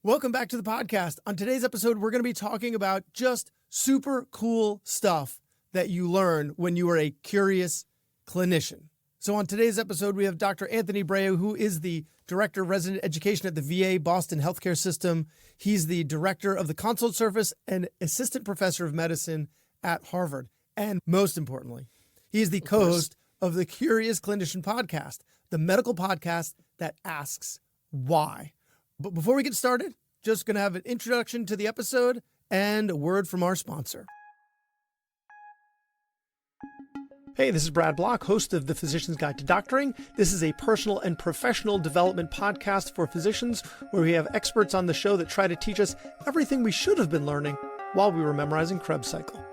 Welcome back to the podcast. On today's episode, we're going to be talking about just super cool stuff that you learn when you are a curious clinician. So on today's episode, we have Dr. Anthony Breu, who is the Director of Resident Education at the VA Boston Healthcare System. He's the Director of the Consult Service and Assistant Professor of Medicine at Harvard. And most importantly, he is the co-host of the Curious Clinician podcast, the medical podcast that asks why. But before we get started, just going to have an introduction to the episode and a word from our sponsor. Hey, this is Brad Block, host of The Physician's Guide to Doctoring. This is a personal and professional development podcast for physicians where we have experts on the show that try to teach us everything we should have been learning while we were memorizing Krebs cycle.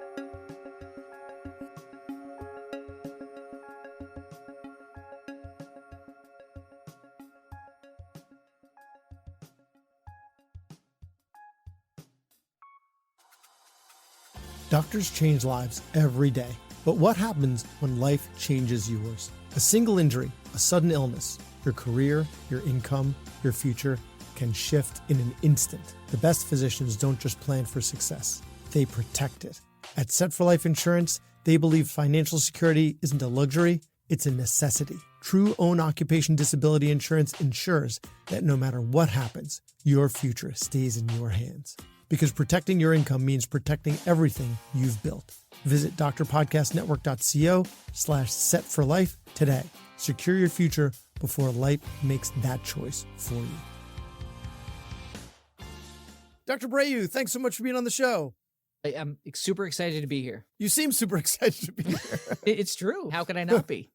Doctors change lives every day, but what happens when life changes yours? A single injury, a sudden illness, your career, your income, your future can shift in an instant. The best physicians don't just plan for success, they protect it. At Set for Life Insurance, they believe financial security isn't a luxury, it's a necessity. True own occupation disability insurance ensures that no matter what happens, your future stays in your hands. Because protecting your income means protecting everything you've built. Visit drpodcastnetwork.co/setforlife today. Secure your future before life makes that choice for you. Dr. Breu, thanks so much for being on the show. I'm super excited to be here. You seem super excited to be here. It's true. How could I not be?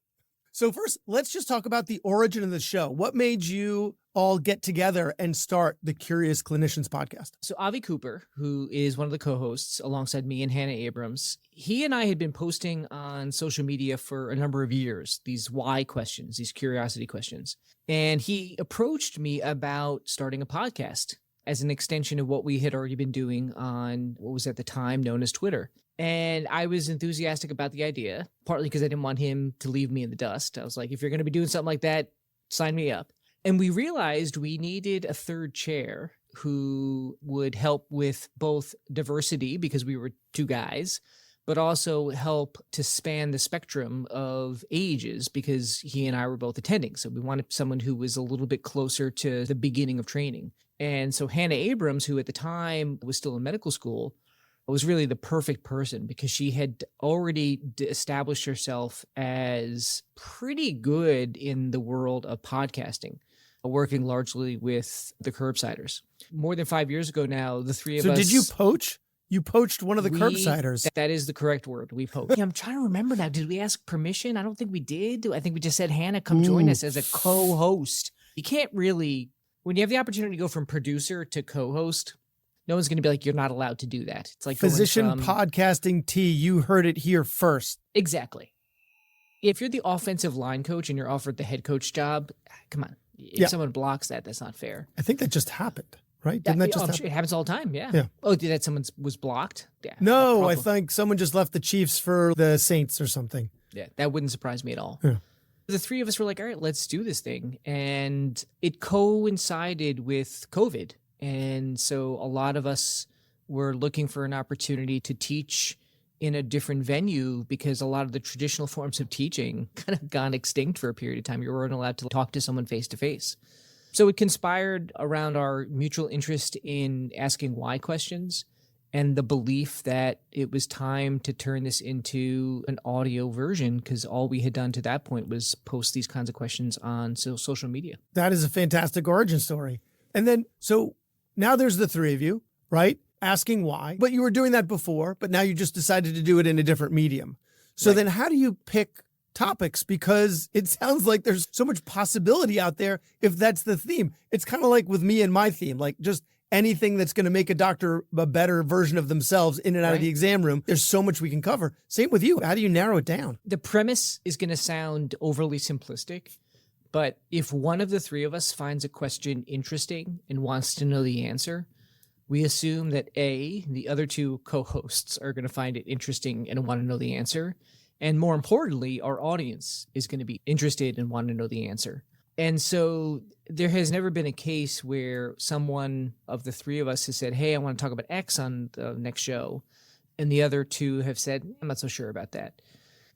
So first, let's just talk about the origin of the show. What made you all get together and start the Curious Clinicians podcast? So Avi Cooper, who is one of the co-hosts alongside me and Hannah Abrams, he and I had been posting on social media for a number of years, these why questions, these curiosity questions. And he approached me about starting a podcast as an extension of what we had already been doing on what was at the time known as Twitter. And I was enthusiastic about the idea, partly because I didn't want him to leave me in the dust. I was like, if you're going to be doing something like that, sign me up. And we realized we needed a third chair who would help with both diversity, because we were two guys, but also help to span the spectrum of ages, because he and I were both attending. So we wanted someone who was a little bit closer to the beginning of training. And so Hannah Abrams, who at the time was still in medical school, was really the perfect person because she had already established herself as pretty good in the world of podcasting, working largely with the Curbsiders. More than 5 years ago now, the three of us... So did you poach? You poached one of the Curbsiders. That is the correct word. We poached. I'm trying to remember now. Did we ask permission? I don't think we did. I think we just said, Hannah, come join us as a co-host. You can't really... When you have the opportunity to go from producer to co-host, no one's going to be like, you're not allowed to do that. It's like Physician podcasting tea. You heard it here first. Exactly. If you're the offensive line coach and you're offered the head coach job, come on. If someone blocks that, that's not fair. I think that just happened, right? Didn't that just happen? Sure. It happens all the time, yeah. Oh, did that someone was blocked? Yeah. No, I think someone just left the Chiefs for the Saints or something. Yeah, that wouldn't surprise me at all. Yeah. The three of us were like, all right, let's do this thing. And it coincided with COVID. And so a lot of us were looking for an opportunity to teach in a different venue because a lot of the traditional forms of teaching kind of gone extinct for a period of time. You weren't allowed to talk to someone face to face. So it conspired around our mutual interest in asking why questions and the belief that it was time to turn this into an audio version because all we had done to that point was post these kinds of questions on social media. That is a fantastic origin story. And then, so now there's the three of you, right? Asking why. But you were doing that before, but now you just decided to do it in a different medium. So then how do you pick topics? Because it sounds like there's so much possibility out there if that's the theme. It's kind of like with me and my theme, like just anything that's going to make a doctor a better version of themselves in and out of the exam room. There's so much we can cover. Same with you. How do you narrow it down? The premise is going to sound overly simplistic, but if one of the three of us finds a question interesting and wants to know the answer, we assume that A, the other two co-hosts are going to find it interesting and want to know the answer. And more importantly, our audience is going to be interested and want to know the answer. And so there has never been a case where someone of the three of us has said, hey, I want to talk about X on the next show. And the other two have said, I'm not so sure about that.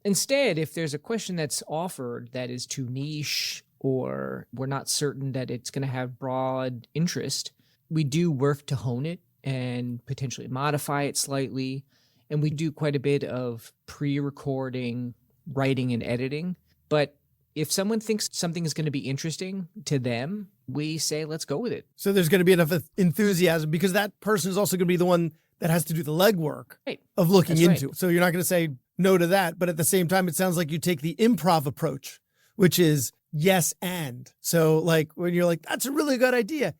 Instead, if there's a question that's offered that is too niche or we're not certain that it's going to have broad interest, we do work to hone it and potentially modify it slightly. And we do quite a bit of pre-recording, writing, and editing. But if someone thinks something is going to be interesting to them, we say, let's go with it. So there's going to be enough enthusiasm because that person is also going to be the one that has to do the legwork of looking into it. So you're not going to say no to that. But at the same time, it sounds like you take the improv approach, which is yes and. So like when you're like, that's a really good idea.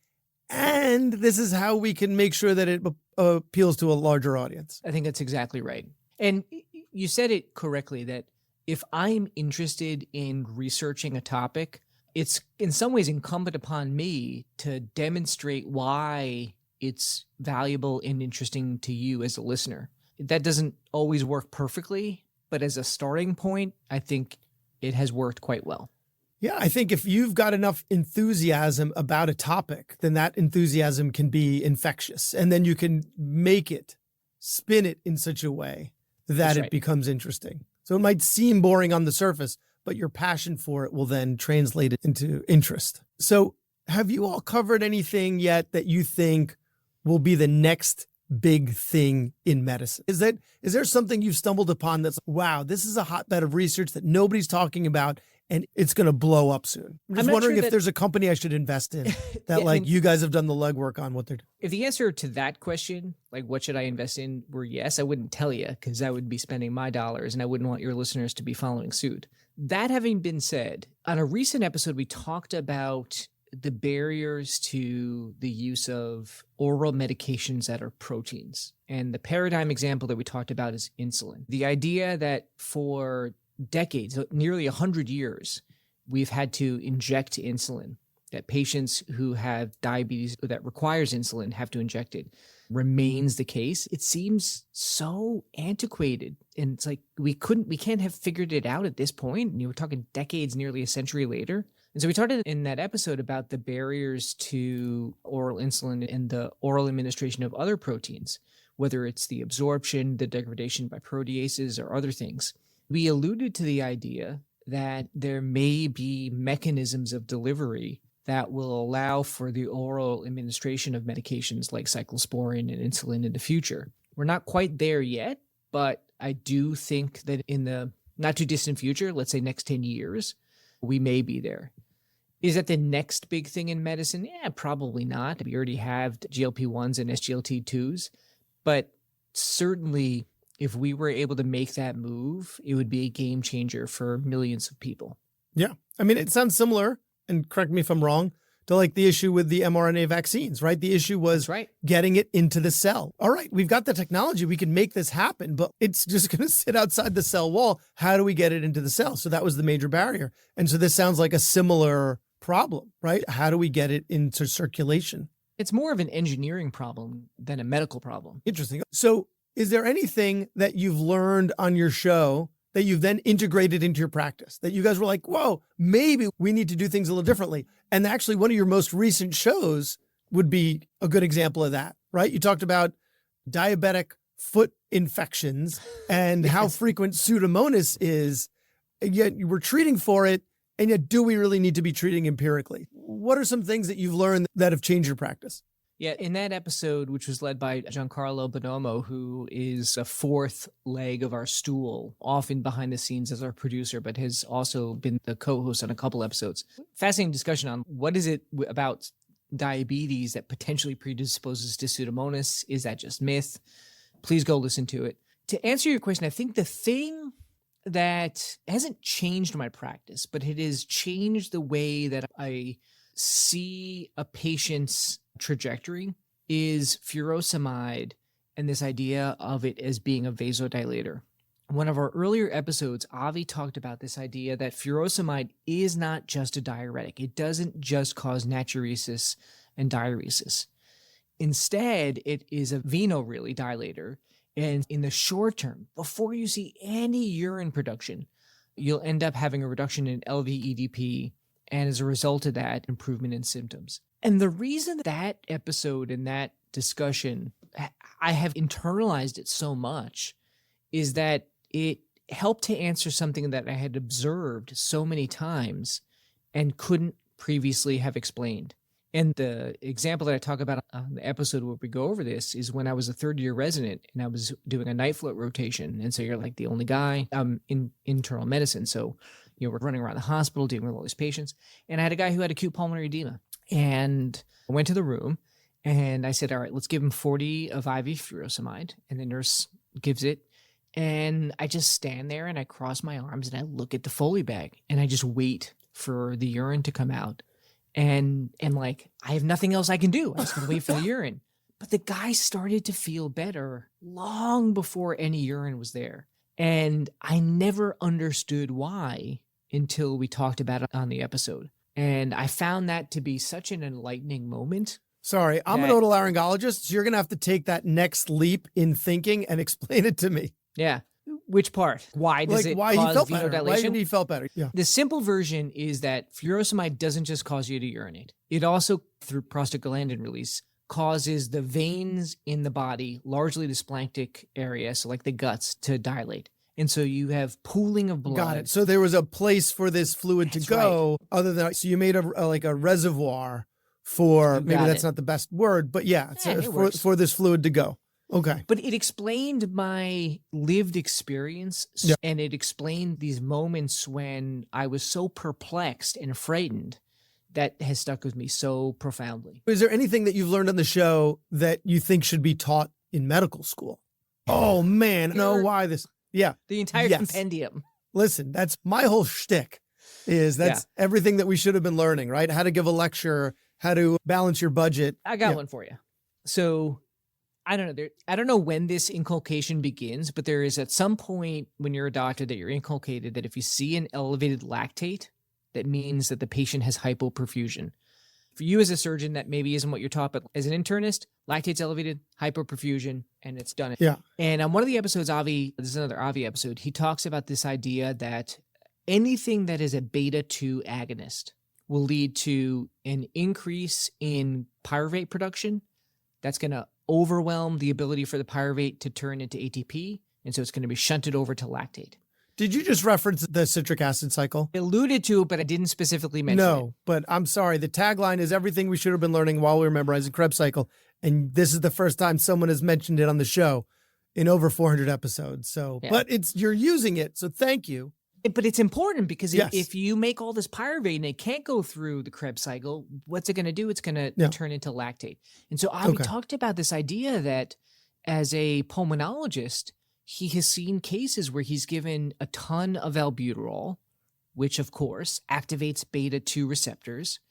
And this is how we can make sure that it appeals to a larger audience. I think that's exactly right. And you said it correctly that if I'm interested in researching a topic, it's in some ways incumbent upon me to demonstrate why it's valuable and interesting to you as a listener. That doesn't always work perfectly, but as a starting point, I think it has worked quite well. Yeah, I think if you've got enough enthusiasm about a topic, then that enthusiasm can be infectious. And then you can make it, spin it in such a way that it becomes interesting. So it might seem boring on the surface, but your passion for it will then translate it into interest. So have you all covered anything yet that you think will be the next big thing in medicine? Is there something you've stumbled upon that's, wow, this is a hotbed of research that nobody's talking about and it's going to blow up soon? I'm just wondering if there's a company I should invest in that you guys have done the legwork on what they're doing. If the answer to that question, like what should I invest in, were yes, I wouldn't tell you because I would be spending my dollars and I wouldn't want your listeners to be following suit. That having been said, on a recent episode, we talked about the barriers to the use of oral medications that are proteins. And the paradigm example that we talked about is insulin. The idea that for decades, nearly 100 years, we've had to inject insulin, that patients who have diabetes that requires insulin have to inject it, remains the case. It seems so antiquated. And it's like we can't have figured it out at this point. And we're talking decades, nearly a century later. And so we talked in that episode about the barriers to oral insulin and the oral administration of other proteins, whether it's the absorption, the degradation by proteases, or other things. We alluded to the idea that there may be mechanisms of delivery that will allow for the oral administration of medications like cyclosporine and insulin in the future. We're not quite there yet, but I do think that in the not too distant future, let's say next 10 years, we may be there. Is that the next big thing in medicine? Yeah, probably not. We already have GLP-1s and SGLT2s, but certainly if we were able to make that move, it would be a game changer for millions of people. Yeah. I mean, it sounds similar, and correct me if I'm wrong, to like the issue with the mRNA vaccines, right? The issue was getting it into the cell. All right, we've got the technology. We can make this happen, but it's just going to sit outside the cell wall. How do we get it into the cell? So that was the major barrier. And so this sounds like a similar problem, right? How do we get it into circulation? It's more of an engineering problem than a medical problem. Interesting. So is there anything that you've learned on your show that you've then integrated into your practice, that you guys were like, whoa, maybe we need to do things a little differently? And actually one of your most recent shows would be a good example of that, right? You talked about diabetic foot infections and how frequent Pseudomonas is, and yet you were treating for it. And yet, do we really need to be treating empirically? What are some things that you've learned that have changed your practice? Yeah, in that episode, which was led by Giancarlo Bonomo, who is a fourth leg of our stool, often behind the scenes as our producer, but has also been the co-host on a couple episodes. Fascinating discussion on what is it about diabetes that potentially predisposes to Pseudomonas? Is that just myth? Please go listen to it. To answer your question, I think the thing that hasn't changed my practice, but it has changed the way that I see a patient's trajectory is furosemide and this idea of it as being a vasodilator. One of our earlier episodes, Avi talked about this idea that furosemide is not just a diuretic. It doesn't just cause natriuresis and diuresis. Instead, it is a dilator. And in the short term, before you see any urine production, you'll end up having a reduction in LV-EDP And as a result of that, improvement in symptoms. And the reason that episode and that discussion, I have internalized it so much, is that it helped to answer something that I had observed so many times and couldn't previously have explained. And the example that I talk about on the episode where we go over this is when I was a third-year resident and I was doing a night float rotation. And so you're like the only guy in internal medicine. So, we're running around the hospital dealing with all these patients. And I had a guy who had acute pulmonary edema. And I went to the room and I said, all right, let's give him 40 of IV furosemide. And the nurse gives it. And I just stand there and I cross my arms and I look at the Foley bag and I just wait for the urine to come out. And like, I have nothing else I can do. I was going to wait for the urine. But the guy started to feel better long before any urine was there. And I never understood why until we talked about it on the episode. And I found that to be such an enlightening moment. Sorry, I'm an otolaryngologist, so you're going to have to take that next leap in thinking and explain it to me. Yeah. Which part? Why does it cause venodilation? Why he felt better? Yeah. The simple version is that furosemide doesn't just cause you to urinate. It also, through prostaglandin release, causes the veins in the body, largely the splanchnic area, so like the guts, to dilate. And so you have pooling of blood. Got it. So there was a place for this fluid to go other than, so you made a reservoir for, maybe that's not the best word, but for this fluid to go. Okay. But it explained my lived experience and it explained these moments when I was so perplexed and frightened that has stuck with me so profoundly. Is there anything that you've learned on the show that you think should be taught in medical school? Oh man, the entire compendium. Listen, that's my whole shtick. That's everything that we should have been learning, right? How to give a lecture, how to balance your budget. I got one for you. So I don't know. I don't know when this inculcation begins, but there is at some point when you're a doctor that you're inculcated that if you see an elevated lactate, that means that the patient has hypoperfusion. For you as a surgeon, that maybe isn't what you're taught, but as an internist, lactate's elevated, hypoperfusion, and it's done. Yeah. And on one of the episodes, this is another Avi episode, he talks about this idea that anything that is a beta-2 agonist will lead to an increase in pyruvate production that's going to overwhelm the ability for the pyruvate to turn into ATP, and so it's going to be shunted over to lactate. Did you just reference the citric acid cycle? I alluded to it, but I didn't specifically mention it. No, but I'm sorry. The tagline is everything we should have been learning while we were memorizing Krebs cycle, and this is the first time someone has mentioned it on the show in over 400 episodes. So, but you're using it, so thank you. But it's important because if you make all this pyruvate and it can't go through the Krebs cycle, what's it going to do? It's going to turn into lactate. And so Avi talked about this idea that as a pulmonologist, he has seen cases where he's given a ton of albuterol, which of course activates beta-2 receptors.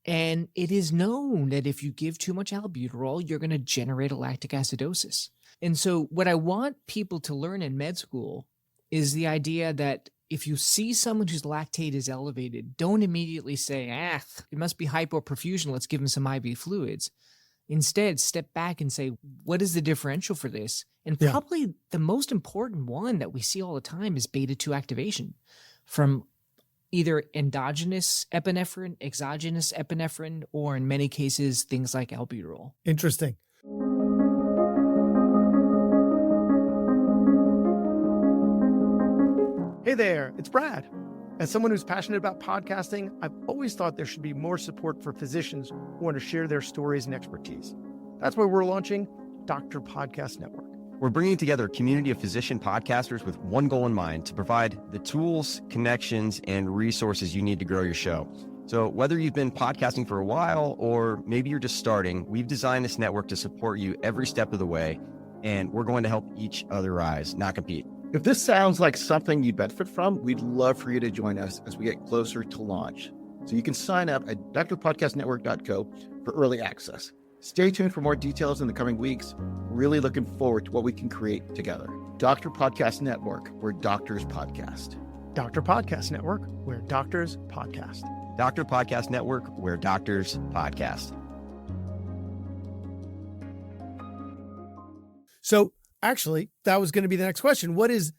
And it is known that if you give too much albuterol, you're going to generate a lactic acidosis. And so what I want people to learn in med school is the idea that if you see someone whose lactate is elevated, don't immediately say, it must be hypoperfusion, let's give him some IV fluids. Instead, step back and say, what is the differential for this? And probably the most important one that we see all the time is beta-2 activation from either endogenous epinephrine, exogenous epinephrine, or in many cases, things like albuterol. Interesting. Hey there, it's Brad. As someone who's passionate about podcasting, I've always thought there should be more support for physicians who want to share their stories and expertise. That's why we're launching Doctor Podcast Network. We're bringing together a community of physician podcasters with one goal in mind: to provide the tools, connections, and resources you need to grow your show. So whether you've been podcasting for a while or maybe you're just starting, we've designed this network to support you every step of the way, and we're going to help each other rise, not compete. If this sounds like something you'd benefit from, we'd love for you to join us as we get closer to launch. So you can sign up at drpodcastnetwork.co for early access. Stay tuned for more details in the coming weeks. Really looking forward to what we can create together. Doctor Podcast Network, where doctors podcast. Doctor Podcast Network, where doctors podcast. Doctor Podcast Network, where doctors podcast. So actually, that was going to be the next question. What is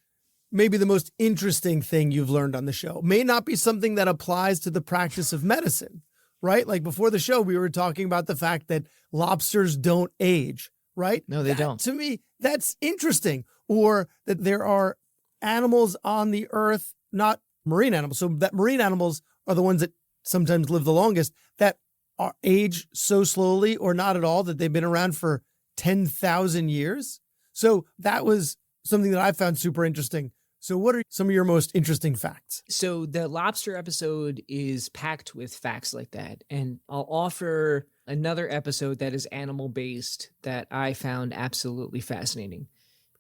maybe the most interesting thing you've learned on the show? May not be something that applies to the practice of medicine, right? Like before the show, we were talking about the fact that lobsters don't age, right? No, they don't. To me, that's interesting. Or that there are animals on the earth, not marine animals. So that marine animals are the ones that sometimes live the longest, that are age so slowly or not at all, that they've been around for 10,000 years. So that was something that I found super interesting. So what are some of your most interesting facts? So the lobster episode is packed with facts like that. And I'll offer another episode that is animal-based that I found absolutely fascinating.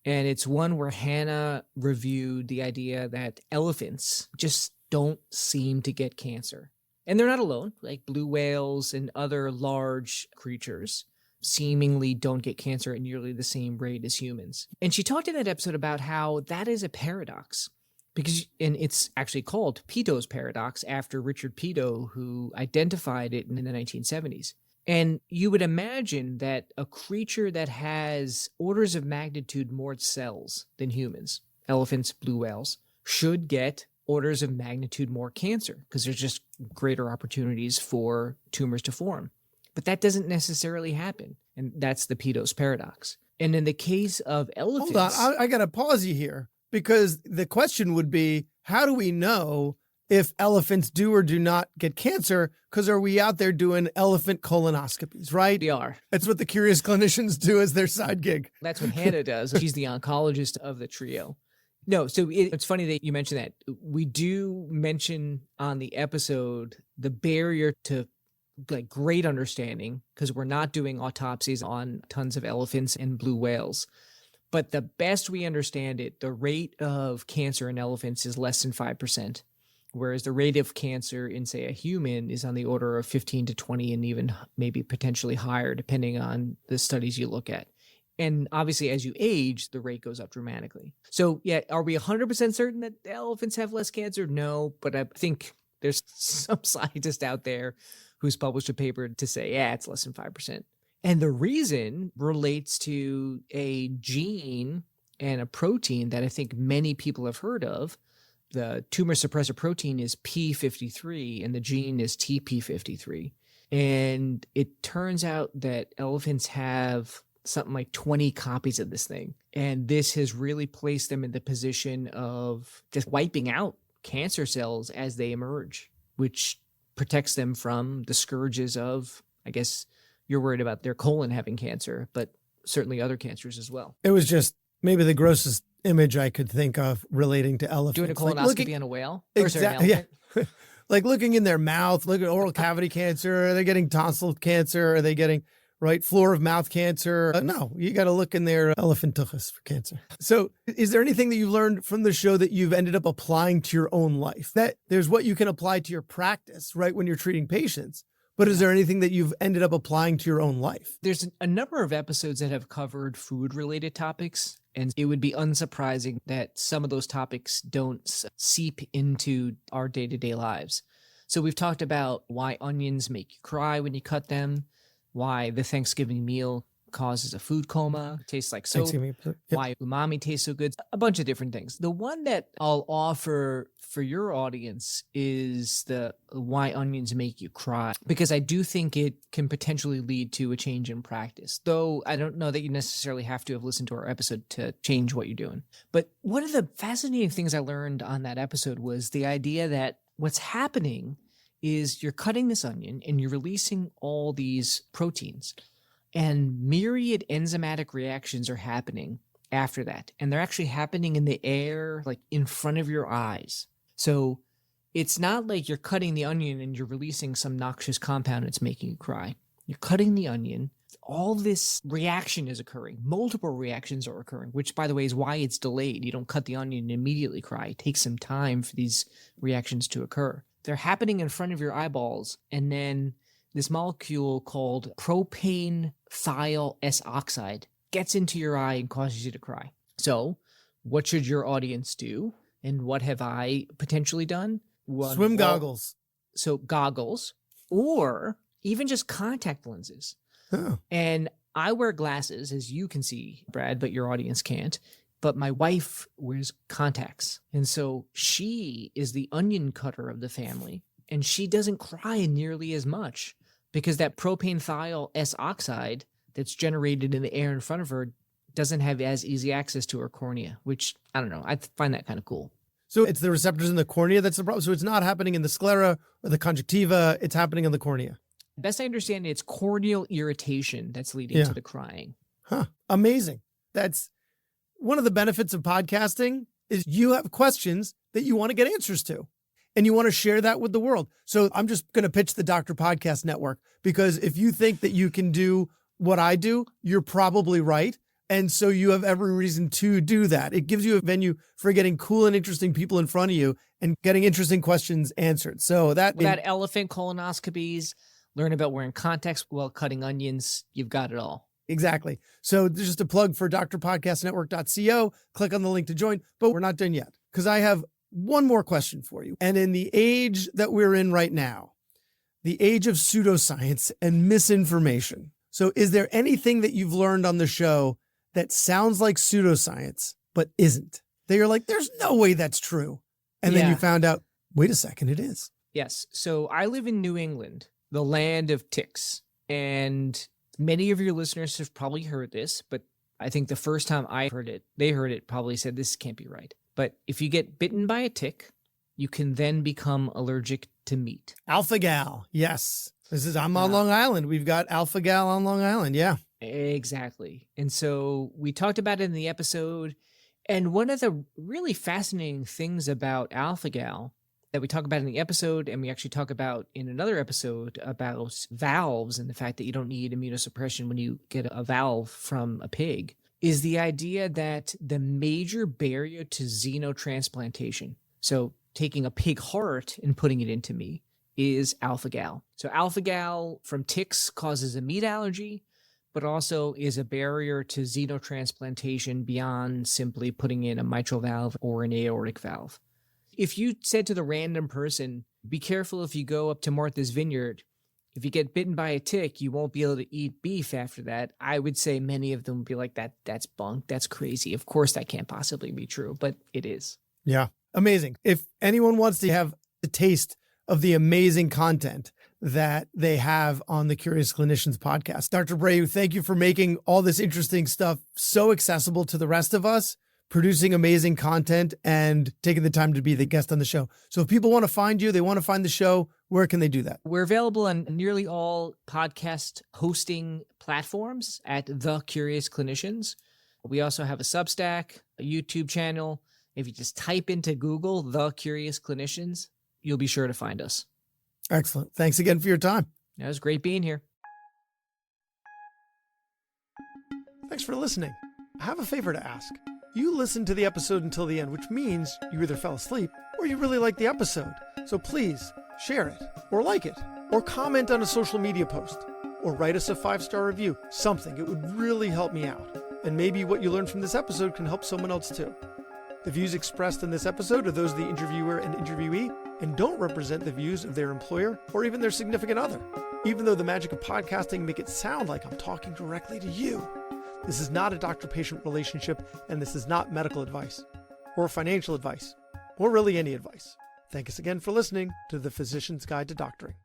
And it's one where Hannah reviewed the idea that elephants just don't seem to get cancer. And they're not alone. Like blue whales and other large creatures seemingly don't get cancer at nearly the same rate as humans. And she talked in that episode about how that is a paradox. And it's actually called Peto's paradox after Richard Peto, who identified it in the 1970s. And you would imagine that a creature that has orders of magnitude more cells than humans, elephants, blue whales, should get orders of magnitude more cancer because there's just greater opportunities for tumors to form. But that doesn't necessarily happen. And that's the Peto's paradox. And in the case of elephants... Hold on, I got to pause you here because the question would be, how do we know if elephants do or do not get cancer? Because are we out there doing elephant colonoscopies, right? We are. That's what the curious clinicians do as their side gig. That's what Hannah does. She's the oncologist of the trio. No, so it's funny that you mentioned that. We do mention on the episode the barrier to like great understanding because we're not doing autopsies on tons of elephants and blue whales. But the best we understand it, the rate of cancer in elephants is less than 5%, whereas the rate of cancer in, say, a human is on the order of 15 to 20 and even maybe potentially higher, depending on the studies you look at. And obviously, as you age, the rate goes up dramatically. So, yeah, are we 100% certain that elephants have less cancer? No, but I think there's some scientist out there who's published a paper to say, yeah, it's less than 5%. And the reason relates to a gene and a protein that I think many people have heard of. The tumor suppressor protein is P53 and the gene is TP53. And it turns out that elephants have something like 20 copies of this thing. And this has really placed them in the position of just wiping out cancer cells as they emerge, which protects them from the scourges of, I guess you're worried about their colon having cancer, but certainly other cancers as well. It was just maybe the grossest image I could think of relating to elephants. Doing a colonoscopy on a whale? Exactly. Yeah. Like looking in their mouth, look at oral cavity cancer. Are they getting tonsil cancer? Are they getting floor of mouth cancer? No, you got to look in their elephantuchus for cancer. So is there anything that you've learned from the show that you've ended up applying to your own life? That there's what you can apply to your practice, right, when you're treating patients. But is there anything that you've ended up applying to your own life? There's a number of episodes that have covered food-related topics, and it would be unsurprising that some of those topics don't seep into our day-to-day lives. So we've talked about why onions make you cry when you cut them, why the Thanksgiving meal causes a food coma, tastes like soap, why umami tastes so good, a bunch of different things. The one that I'll offer for your audience is the why onions make you cry, because I do think it can potentially lead to a change in practice, though I don't know that you necessarily have to have listened to our episode to change what you're doing. But one of the fascinating things I learned on that episode was the idea that what's happening is you're cutting this onion and you're releasing all these proteins. And myriad enzymatic reactions are happening after that. And they're actually happening in the air, like in front of your eyes. So it's not like you're cutting the onion and you're releasing some noxious compound that's making you cry. You're cutting the onion. All this reaction is occurring. Multiple reactions are occurring, which, by the way, is why it's delayed. You don't cut the onion and immediately cry. It takes some time for these reactions to occur. They're happening in front of your eyeballs, and then this molecule called propane thiol S oxide gets into your eye and causes you to cry. So what should your audience do? And what have I potentially done? Swim goggles. So goggles, or even just contact lenses. Oh. And I wear glasses, as you can see, Brad, but your audience can't. but my wife wears contacts. And so she is the onion cutter of the family, and she doesn't cry nearly as much because that propane thiol S oxide that's generated in the air in front of her doesn't have as easy access to her cornea, which I don't know. I find that kind of cool. So it's the receptors in the cornea that's the problem. So it's not happening in the sclera or the conjunctiva. It's happening in the cornea. Best I understand, it's corneal irritation that's leading to the crying. Huh. Amazing. That's one of the benefits of podcasting is you have questions that you want to get answers to, and you want to share that with the world. So I'm just going to pitch the Doctor Podcast Network, because if you think that you can do what I do, you're probably right. And so you have every reason to do that. It gives you a venue for getting cool and interesting people in front of you and getting interesting questions answered. So that without elephant colonoscopies, learn about wearing contacts while cutting onions. You've got it all. Exactly. So just a plug for drpodcastnetwork.co. Click on the link to join, but we're not done yet, because I have one more question for you. And in the age that we're in right now, the age of pseudoscience and misinformation. So is there anything that you've learned on the show that sounds like pseudoscience, but isn't? That you're like, there's no way that's true. And then you found out, wait a second, it is. Yes. So I live in New England, the land of ticks. And many of your listeners have probably heard this, but I think the first time I heard it, they heard it, probably said, this can't be right. But if you get bitten by a tick, you can then become allergic to meat. Alpha-gal. Yes. I'm on Long Island. We've got alpha-gal on Long Island. Yeah. Exactly. And so we talked about it in the episode. And one of the really fascinating things about alpha-gal that we talk about in the episode, and we actually talk about in another episode about valves and the fact that you don't need immunosuppression when you get a valve from a pig, is the idea that the major barrier to xenotransplantation, so taking a pig heart and putting it into me, is alpha-gal. So alpha-gal from ticks causes a meat allergy, but also is a barrier to xenotransplantation beyond simply putting in a mitral valve or an aortic valve. If you said to the random person, be careful if you go up to Martha's Vineyard, if you get bitten by a tick, you won't be able to eat beef after that, I would say many of them would be like, that's bunk, that's crazy. Of course that can't possibly be true, but it is. Yeah. Amazing. If anyone wants to have a taste of the amazing content that they have on the Curious Clinicians podcast, Dr. Breu, thank you for making all this interesting stuff so accessible to the rest of us, producing amazing content and taking the time to be the guest on the show. So if people want to find you, they want to find the show, where can they do that? We're available on nearly all podcast hosting platforms at The Curious Clinicians. We also have a Substack, a YouTube channel. If you just type into Google The Curious Clinicians, you'll be sure to find us. Excellent. Thanks again for your time. It was great being here. Thanks for listening. I have a favor to ask. You listened to the episode until the end, which means you either fell asleep or you really liked the episode. So please share it or like it or comment on a social media post or write us a 5-star review. Something. It would really help me out. And maybe what you learned from this episode can help someone else too. The views expressed in this episode are those of the interviewer and interviewee and don't represent the views of their employer or even their significant other. Even though the magic of podcasting make it sound like I'm talking directly to you. This is not a doctor-patient relationship, and this is not medical advice or financial advice or really any advice. Thank us again for listening to The Physician's Guide to Doctoring.